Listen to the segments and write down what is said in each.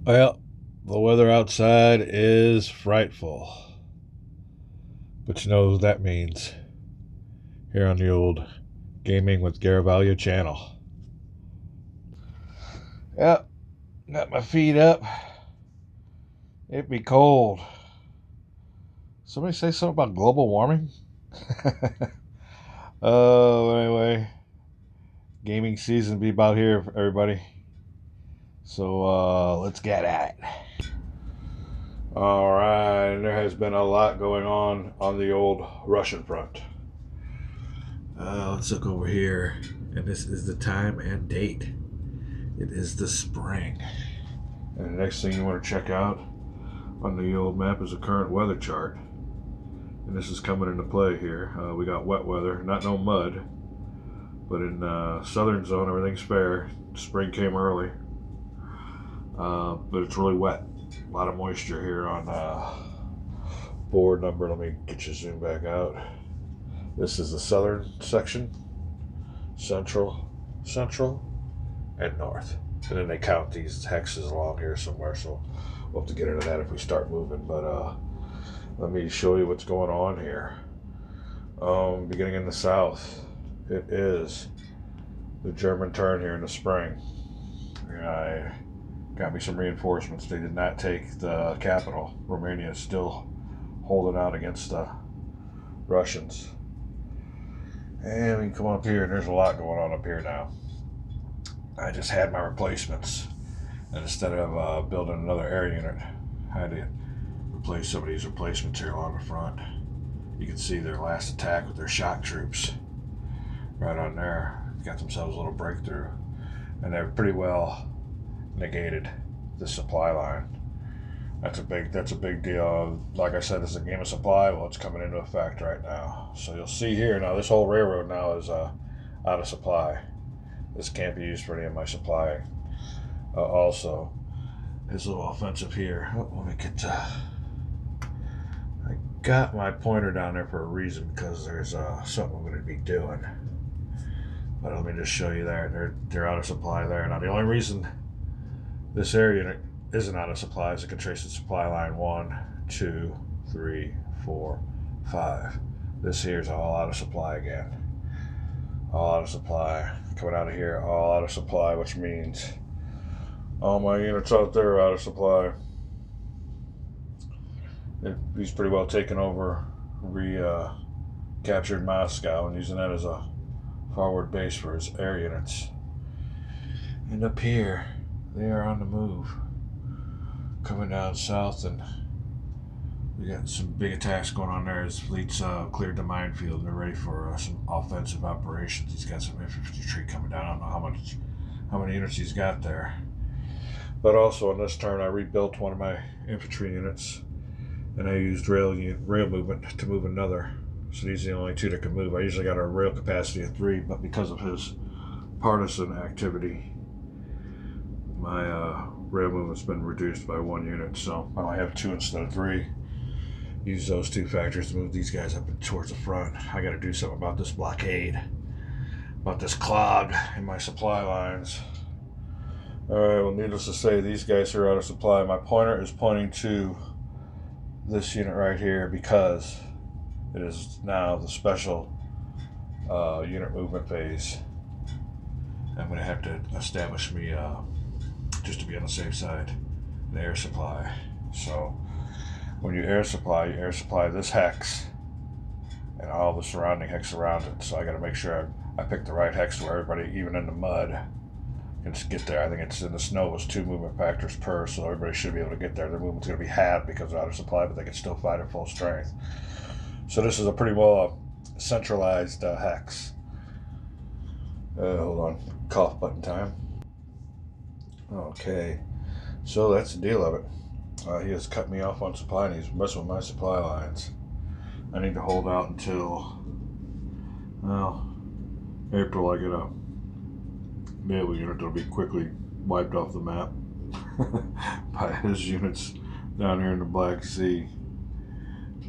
Well, the weather outside is frightful. But you know what that means here on the old Gaming with Garibaldi channel. Yep, got my feet up. It'd be cold. Somebody say something about global warming? Oh, anyway, gaming season be about here, everybody. So let's get at it. All right, there has been a lot going on the old Russian front. Let's look over here, and this is the time and date. It is the spring. And the next thing you want to check out on the old map is the current weather chart. And this is coming into play here. We got wet weather, not no mud, but in southern zone everything's fair. Spring came early, but it's really wet. A lot of moisture here on board number. Let me get you zoom back out. This is the southern section, central, and north. And then they count these hexes along here somewhere, so we'll have to get into that if we start moving. But let me show you what's going on here. Beginning in the south, it is the German turn here in the spring. I got me some reinforcements. They did not take the capital. Romania is still holding out against the Russians. And we can come up here, and there's a lot going on up here now. I just had my replacements, and instead of building another air unit, I had to replace some of these replacements here along the front. You can see their last attack with their shock troops right on there. Got themselves a little breakthrough, and they're pretty well negated the supply line. That's a big deal. Like I said, this is a game of supply. Well, it's coming into effect right now. So you'll see here now, this whole railroad now is out of supply. This can't be used for any of my supply. Also, this little offensive here. Let me get to. I got my pointer down there for a reason, because there's something I'm going to be doing. But let me just show you there. They're out of supply there. Now the only reason this air unit isn't out of supply is it can trace the supply line 1, 2, 3, 4, 5. This here is all out of supply again. All out of supply. Coming out of here, all out of supply, which means all my units out there are out of supply. He's pretty well taken over, captured Moscow, and using that as a forward base for his air units. And up here, they are on the move. Coming down south, and we got some big attacks going on there. His fleet's cleared the minefield, and they're ready for some offensive operations. He's got some infantry coming down. I don't know how many units he's got there. But also on this turn, I rebuilt one of my infantry units, and I used rail movement to move another. So these are the only two that can move. I usually got a rail capacity of 3, but because of his partisan activity, my rail movement's been reduced by 1 unit, so I only have 2 instead of 3. Use those 2 factors to move these guys up towards the front. I got to do something about this blockade, about this clog in my supply lines. Alright, well, needless to say, these guys are out of supply. My pointer is pointing to this unit right here because it is now the special unit movement phase. I'm going to have to establish me, just to be on the safe side, an air supply. So when you air supply this hex and all the surrounding hex around it. So I got to make sure I pick the right hex where everybody, even in the mud, can just get there. I think it's in the snow was 2 movement factors per, so everybody should be able to get there. Their movement's going to be halved because they're out of supply, but they can still fight at full strength. So this is a pretty well centralized hex. Hold on, cough button time. Okay, so that's the deal of it. He has cut me off on supply, and he's messing with my supply lines. I need to hold out until, well, April. I get a naval unit that'll be quickly wiped off the map by his units down here in the Black Sea.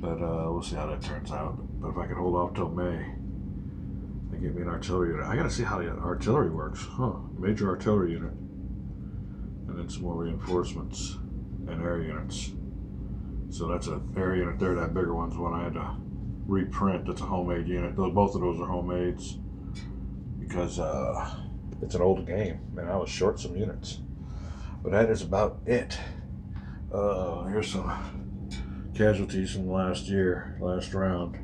But we'll see how that turns out. But if I can hold off till May, they give me an artillery unit. I gotta see how the artillery works. Major artillery unit. and then some more reinforcements and air units. So that's an air unit there. That bigger one's one I had to reprint. It's a homemade unit. Both of those are homemades because it's an old game and I was short some units. But that is about it. Here's some casualties from last year, last round.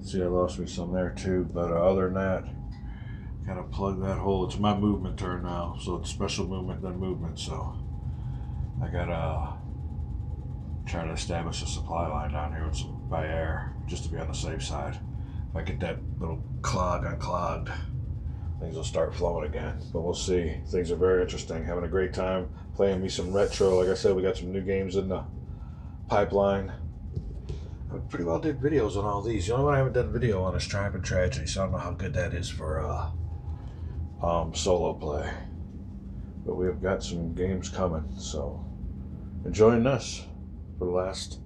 See, I lost me some there too, but other than that, kind of plug that hole. It's my movement turn now, so it's special movement then movement. So I gotta try to establish a supply line down here with some by air, just to be on the safe side. If I get that little clog unclogged, things will start flowing again. But we'll see. Things are very interesting. Having a great time playing me some retro. Like I said, we got some new games in the pipeline. I pretty well did videos on all these. The only one I haven't done video on is Triumph and Tragedy, so I don't know how good that is for solo play. But we have got some games coming, so enjoying this for the last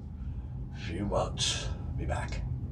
few months. Be back.